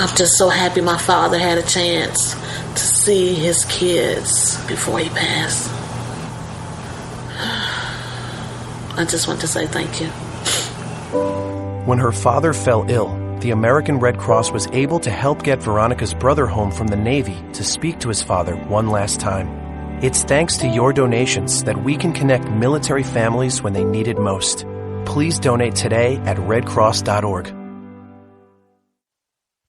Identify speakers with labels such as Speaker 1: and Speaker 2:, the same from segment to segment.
Speaker 1: I'm just so happy my father had a chance to see his kids before he passed. I just want to say thank you.
Speaker 2: When her father fell ill, the American Red Cross was able to help get Veronica's brother home from the Navy to speak to his father one last time. It's thanks to your donations that we can connect military families when they need it most. Please donate today at redcross.org.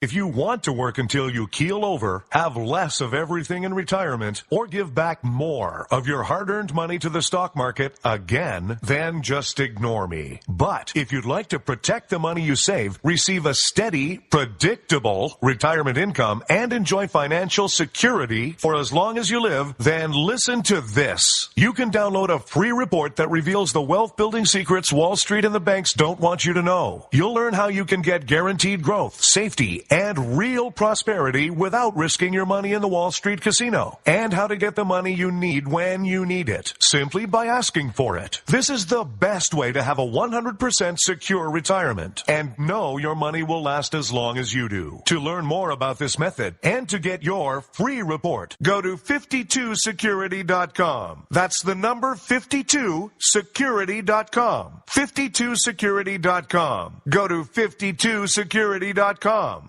Speaker 3: If you want to work until you keel over, have less of everything in retirement, or give back more of your hard-earned money to the stock market again, then just ignore me. But if you'd like to protect the money you save, receive a steady, predictable retirement income, and enjoy financial security for as long as you live, then listen to this. You can download a free report that reveals the wealth-building secrets Wall Street and the banks don't want you to know. You'll learn how you can get guaranteed growth, safety, and real prosperity without risking your money in the Wall Street casino, and how to get the money you need when you need it, simply by asking for it. This is the best way to have a 100% secure retirement, and know your money will last as long as you do. To learn more about this method, and to get your free report, go to 52security.com. That's the number 52security.com. 52security.com. Go to 52security.com.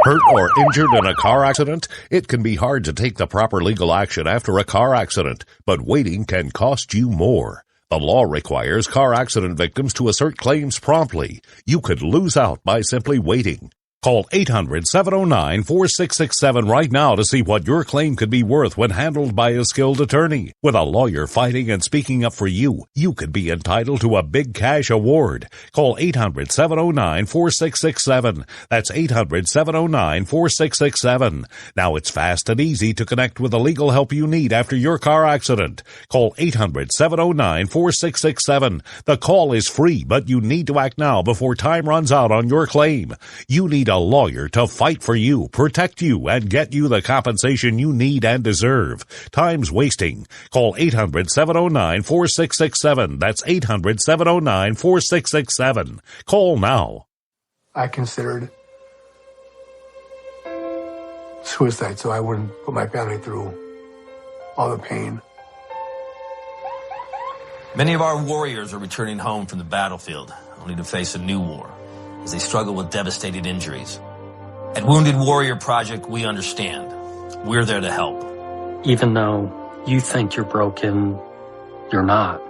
Speaker 4: Hurt or injured in a car accident? It can be hard to take the proper legal action after a car accident, but waiting can cost you more. The law requires car accident victims to assert claims promptly. You could lose out by simply waiting. Call 800-709-4667 right now to see what your claim could be worth when handled by a skilled attorney. With a lawyer fighting and speaking up for you, you could be entitled to a big cash award. Call 800-709-4667. That's 800-709-4667. Now it's fast and easy to connect with the legal help you need after your car accident. Call 800-709-4667. The call is free, but you need to act now before time runs out on your claim. You need a lawyer to fight for you, protect you, and get you the compensation you need and deserve. Time's wasting. Call 800-709-4667. That's 800-709-4667. Call now.
Speaker 5: I considered suicide so I wouldn't put my family through all the pain.
Speaker 6: Many of our warriors are returning home from the battlefield, only to face a new war as they struggle with devastating injuries. At Wounded Warrior Project, we understand. We're there to help.
Speaker 7: Even though you think you're broken, you're not.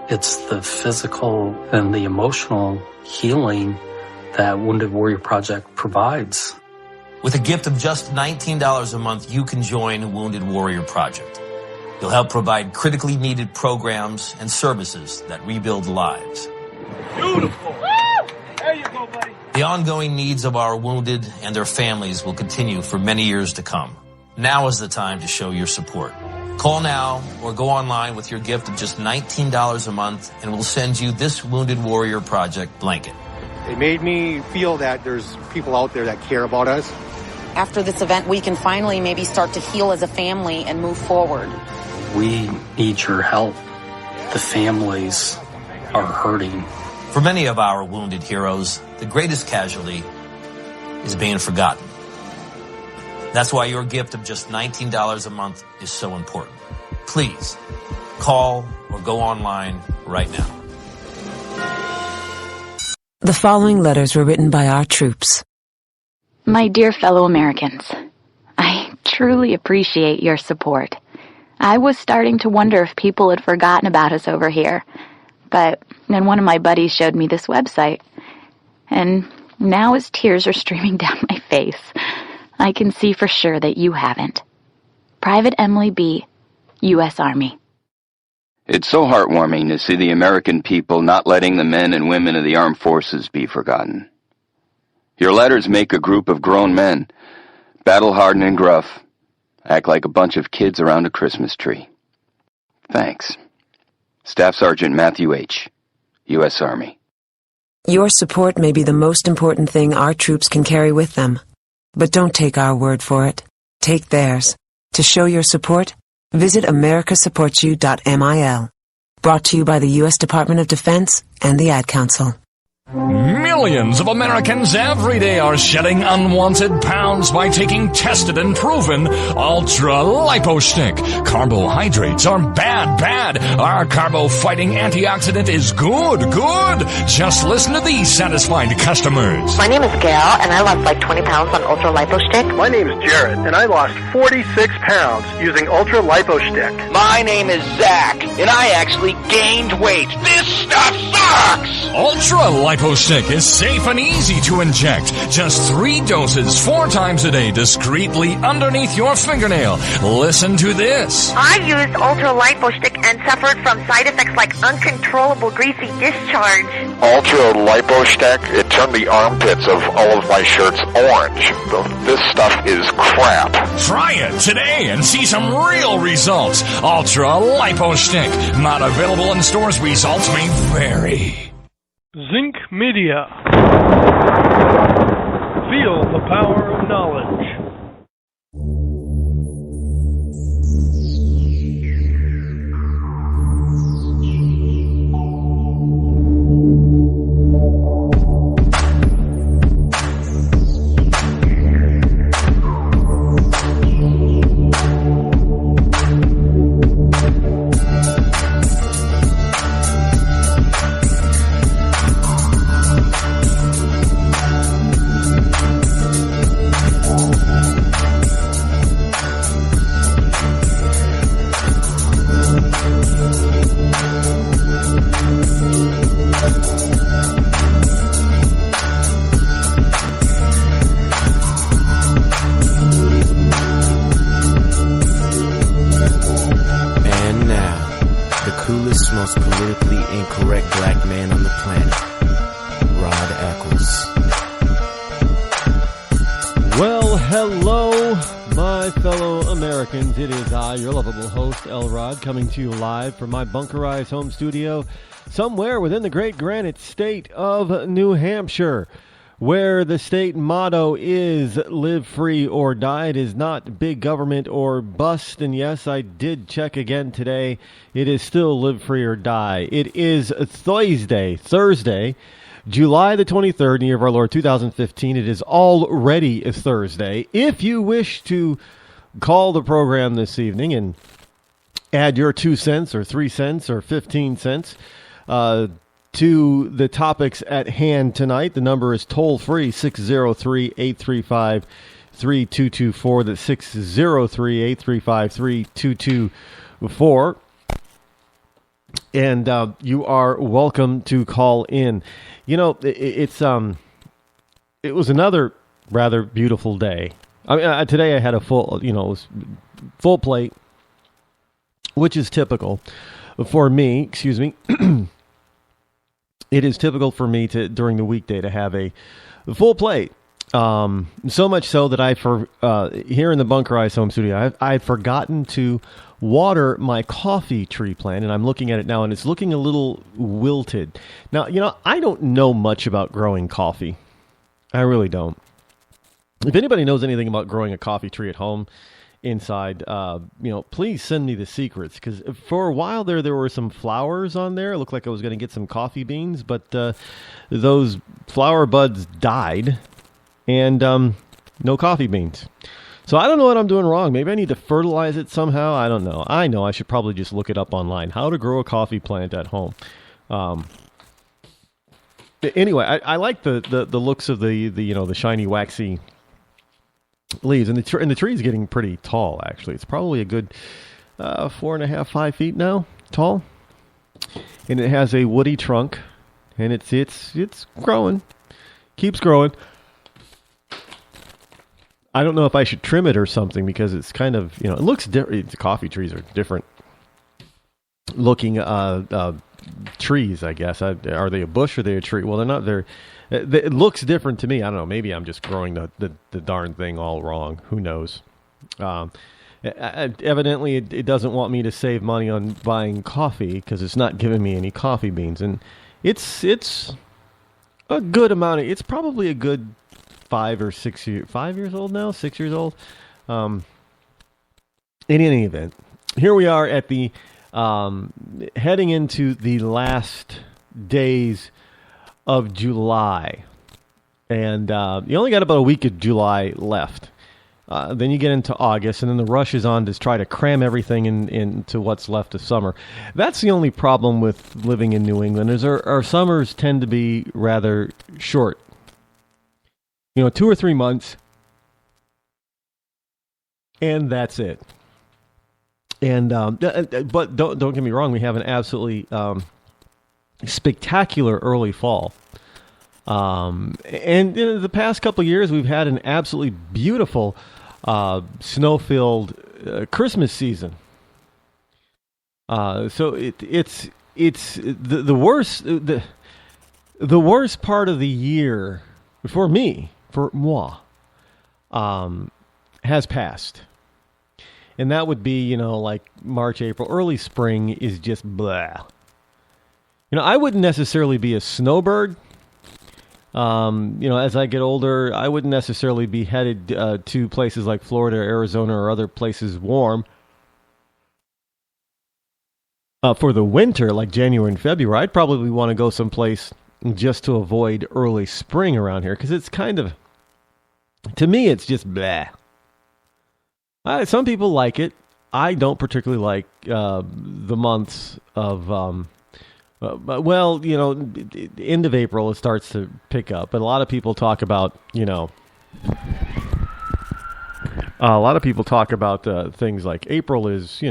Speaker 7: It's the physical and the emotional healing that Wounded Warrior Project provides.
Speaker 6: With a gift of just $19 a month, you can join Wounded Warrior Project. You'll help provide critically needed programs and services that rebuild lives.
Speaker 8: Beautiful. There you go, buddy.
Speaker 6: The ongoing needs of our wounded and their families will continue for many years to come. Now is the time to show your support. Call now or go online with your gift of just $19 a month, and we'll send you this Wounded Warrior Project blanket.
Speaker 9: It made me feel that there's people out there that care about us.
Speaker 10: After this event, we can finally maybe start to heal as a family and move forward.
Speaker 7: We need your help. The families are hurting.
Speaker 6: For many of our wounded heroes, the greatest casualty is being forgotten. That's why your gift of just $19 a month is so important. Please, call or go online right now.
Speaker 11: The following letters were written by our troops.
Speaker 12: My dear fellow Americans, I truly appreciate your support. I was starting to wonder if people had forgotten about us over here. But then one of my buddies showed me this website, and now as tears are streaming down my face, I can see for sure that you haven't. Private Emily B., U.S. Army.
Speaker 13: It's so heartwarming to see the American people not letting the men and women of the armed forces be forgotten. Your letters make a group of grown men, battle-hardened and gruff, act like a bunch of kids around a Christmas tree. Thanks. Staff Sergeant Matthew H., U.S. Army.
Speaker 11: Your support may be the most important thing our troops can carry with them. But don't take our word for it. Take theirs. To show your support, visit americasupportsyou.mil. Brought to you by the U.S. Department of Defense and the Ad Council.
Speaker 14: Millions of Americans every day are shedding unwanted pounds by taking tested and proven Ultra Lipo Stick. Carbohydrates are bad. Our carbo-fighting antioxidant is good. Just listen to these satisfied customers.
Speaker 15: My name is Gail, and I lost like 20 pounds on Ultra Lipo Stick.
Speaker 16: My name is Jared, and I lost 46 pounds using Ultra Lipo Stick.
Speaker 17: My name is Zach, and I actually gained weight. This stuff sucks!
Speaker 14: Ultra Lipo Stick is safe and easy to inject. Just 3 doses 4 times a day discreetly underneath your fingernail. Listen to this.
Speaker 15: I used Ultra Lipo Stick and suffered from side effects like uncontrollable greasy discharge.
Speaker 18: Ultra Lipo Stick, it turned the armpits of all of my shirts orange. This stuff is crap.
Speaker 14: Try it today and see some real results. Ultra Lipo Stick. Not available in stores. Results may vary.
Speaker 19: Zinc Media. Feel the power of knowledge.
Speaker 20: most politically incorrect black man on the planet, Rod Eccles.
Speaker 21: Well, hello, my fellow Americans. It is I, your lovable host, L. Rod, coming to you live from my bunkerized home studio somewhere within the great granite state of New Hampshire, where the state motto is live free or die. It is not big government or bust. And yes, I did check again today. It is still live free or die. It is Thursday, July the 23rd, in the year of our Lord 2015. It is already a Thursday. If you wish to call the program this evening and add your 2 cents or 3 cents or 15 cents, to the topics at hand tonight, the number is toll-free, 603-835-3224. That's 603-835-3224. And you are welcome to call in. You know, it was another rather beautiful day. I mean, today I had a full plate, which is typical for me. Excuse me. It is typical for me to, during the weekday, to have a full plate. So much so that here in the bunkerized home studio, I've forgotten to water my coffee tree plant, and I'm looking at it now, and it's looking a little wilted. Now, I don't know much about growing coffee. I really don't. If anybody knows anything about growing a coffee tree at home, inside, please send me the secrets, because for a while there were some flowers on there. It looked like I was going to get some coffee beans, but those flower buds died, and no coffee beans. So I don't know what I'm doing wrong. Maybe I need to fertilize it somehow. I don't know. I know I should probably just look it up online, how to grow a coffee plant at home. Anyway, I like the looks of the shiny, waxy leaves, and the tree is getting pretty tall. Actually, it's probably a good 4.5, 5 feet now tall, and it has a woody trunk, and it's growing, keeps growing. I don't know if I should trim it or something, because it's kind of, it looks different. Coffee trees are different looking trees, I guess. Are they a bush or are they a tree? Well, they're not. It looks different to me. I don't know. Maybe I'm just growing the darn thing all wrong. Who knows? Evidently, it doesn't want me to save money on buying coffee, because it's not giving me any coffee beans. And it's a good amount. It's probably a good 5 years old now, 6 years old. In any event, here we are at the heading into the last days of July. And you only got about a week of July left. Then you get into August, and then the rush is on to try to cram everything into what's left of summer. That's the only problem with living in New England, is our summers tend to be rather short. 2 or 3 months, and that's it. And but don't get me wrong, we have an absolutely spectacular early fall. And in the past couple of years, we've had an absolutely beautiful snow-filled Christmas season. So it's the worst the worst part of the year for moi, has passed. And that would be, like March, April, early spring is just blah. I wouldn't necessarily be a snowbird. As I get older, I wouldn't necessarily be headed to places like Florida, Arizona, or other places warm for the winter, like January and February. I'd probably want to go someplace just to avoid early spring around here, because it's kind of, to me, it's just blah. Some people like it. I don't particularly like the months of, end of April it starts to pick up. But a lot of people talk about, things like April is,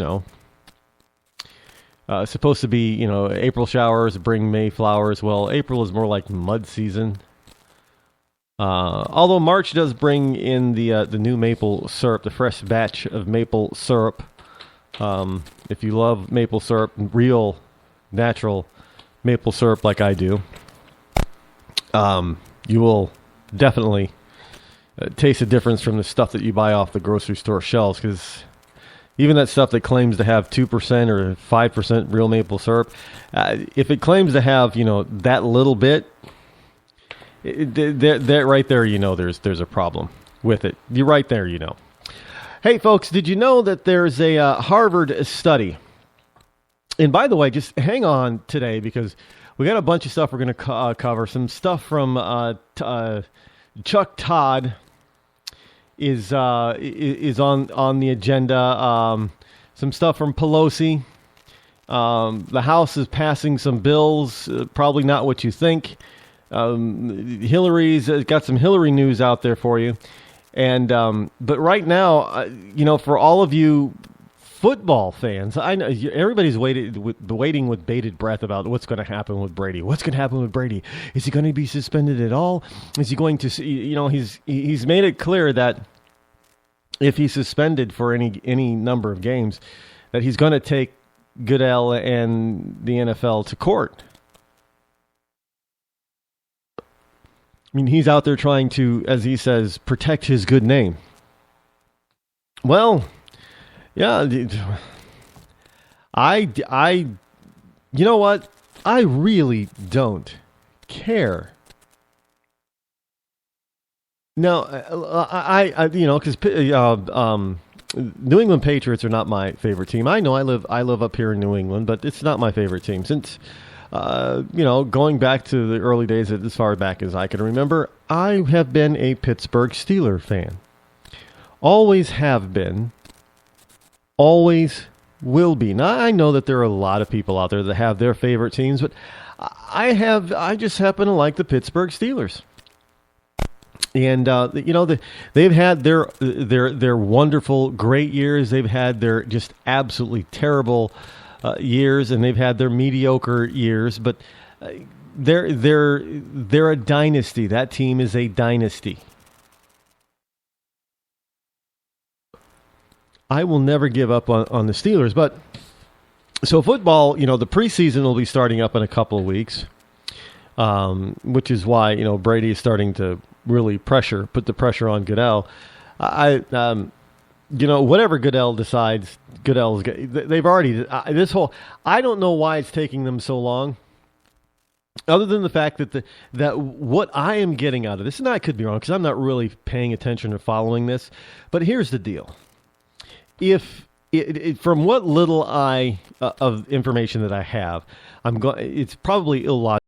Speaker 21: supposed to be, April showers bring May flowers. Well, April is more like mud season. Although March does bring in the new maple syrup, the fresh batch of maple syrup. If you love maple syrup, real, natural maple syrup like I do, you will definitely taste a difference from the stuff that you buy off the grocery store shelves, because even that stuff that claims to have 2% or 5% real maple syrup, if it claims to have, that little bit, that right there, there's a problem with it. You're right there, Hey, folks, did you know that there's a Harvard study? And by the way, just hang on today, because we got a bunch of stuff we're going to cover. Some stuff from Chuck Todd is on the agenda. Some stuff from Pelosi. The House is passing some bills, probably not what you think. Hillary's got some Hillary news out there for you. And but right now, for all of you football fans, I know everybody's waiting with bated breath about what's going to happen with Brady. What's going to happen with Brady? Is he going to be suspended at all? Is he going to? He's made it clear that if he's suspended for any number of games, that he's going to take Goodell and the NFL to court. I mean, he's out there trying to, as he says, protect his good name. Well, yeah, you know what? I really don't care. Now, because New England Patriots are not my favorite team. I know I live up here in New England, but it's not my favorite team. Since, going back to the early days, as far back as I can remember, I have been a Pittsburgh Steelers fan. Always have been. Always will be. Now, I know that there are a lot of people out there that have their favorite teams, but I just happen to like the Pittsburgh Steelers. And they've had their wonderful, great years. They've had their just absolutely terrible years, and they've had their mediocre years. But they're a dynasty. That team is a dynasty. I will never give up on the Steelers. But so football, the preseason will be starting up in a couple of weeks, which is why Brady is starting to really put the pressure on Goodell. Whatever Goodell decides, they've already, I don't know why it's taking them so long, other than the fact that what I am getting out of this, and I could be wrong because I'm not really paying attention or following this, but here's the deal. If from what little of information that I have, it's probably illogical.